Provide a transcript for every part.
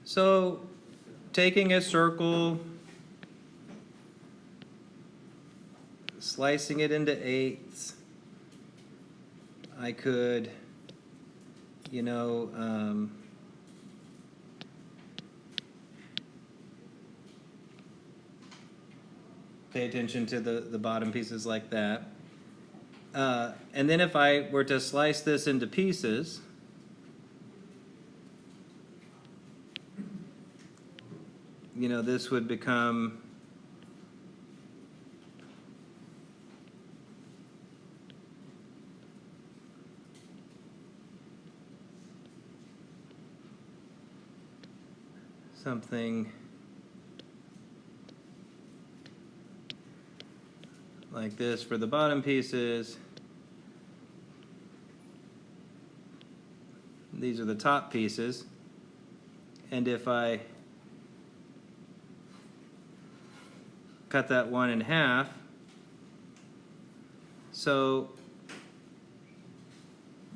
So taking a circle, slicing it into eighths, I could, pay attention to the bottom pieces like that. And then if I were to slice this into pieces, this would become something like this for the bottom pieces. These are the top pieces. And if I cut that one in half, so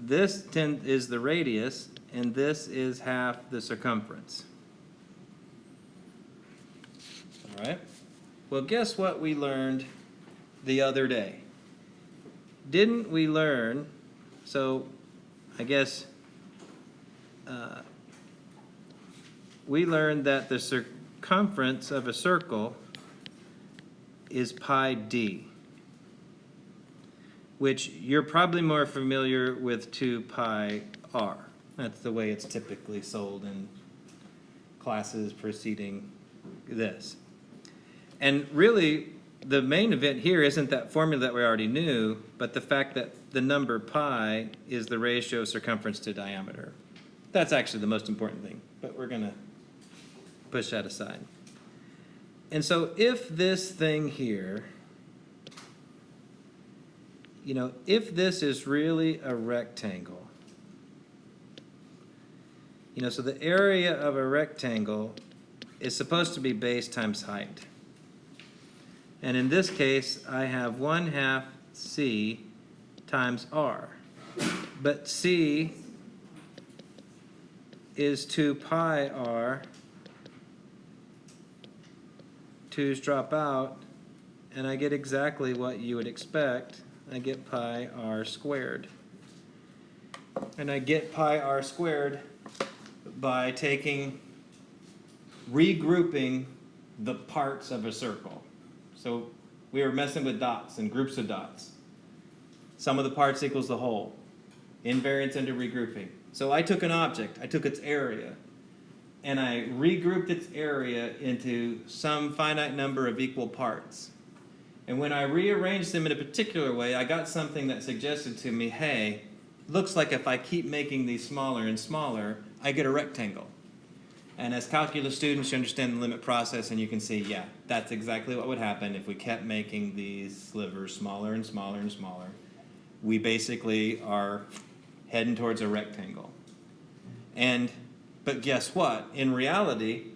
this is the radius, and this is half the circumference. All right. Well, guess what we learned the other day? Didn't we learn, so I guess we learned that the circumference of a circle is pi d, which you're probably more familiar with 2 pi r. That's the way it's typically sold in classes preceding this. And really, the main event here isn't that formula that we already knew, but the fact that the number pi is the ratio of circumference to diameter. That's actually the most important thing, but we're going to push that aside. And so if this thing here, if this is really a rectangle, so the area of a rectangle is supposed to be base times height. And in this case, I have 1/2 c times r. But c is 2 pi r. 2's drop out, and I get exactly what you would expect. I get pi r squared. And I get pi r squared by regrouping the parts of a circle. So we were messing with dots and groups of dots. Sum of the parts equals the whole. Invariance into regrouping. So I took an object, I took its area, and I regrouped its area into some finite number of equal parts. And when I rearranged them in a particular way, I got something that suggested to me, hey, looks like if I keep making these smaller and smaller, I get a rectangle. And as calculus students, you understand the limit process, and you can see, yeah, that's exactly what would happen if we kept making these slivers smaller and smaller and smaller. We basically are heading towards a rectangle. But guess what? In reality,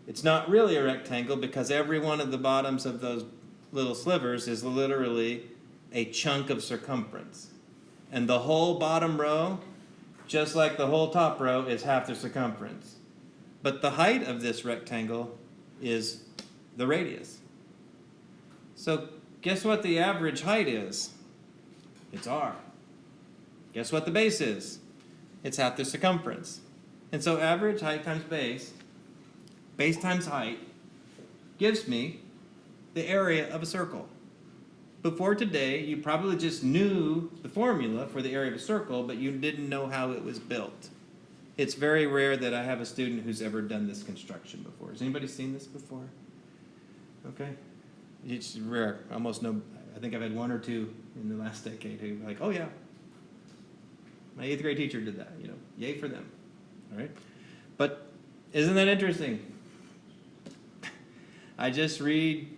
it's not really a rectangle because every one of the bottoms of those little slivers is literally a chunk of circumference. And the whole bottom row, just like the whole top row, is half the circumference. But the height of this rectangle is the radius. So guess what the average height is? It's r. Guess what the base is? It's half the circumference. And so average height times base times height, gives me the area of a circle. Before today, you probably just knew the formula for the area of a circle, but you didn't know how it was built. It's very rare that I have a student who's ever done this construction before. Has anybody seen this before? Okay. It's rare. Almost no. I think I've had 1 or 2 in the last decade who are like, oh yeah, my 8th grade teacher did that. Yay for them. All right. But isn't that interesting? I just regrouped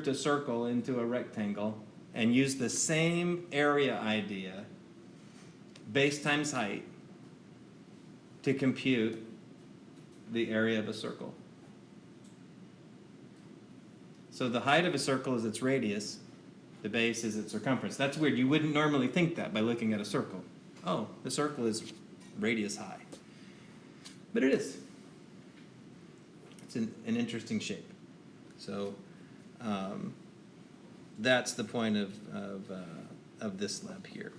a circle into a rectangle and used the same area idea, base times height, to compute the area of a circle. So the height of a circle is its radius, the base is its circumference. That's weird. You wouldn't normally think that by looking at a circle. Oh, the circle is radius high. But it is. It's an interesting shape. So that's the point of this lab here.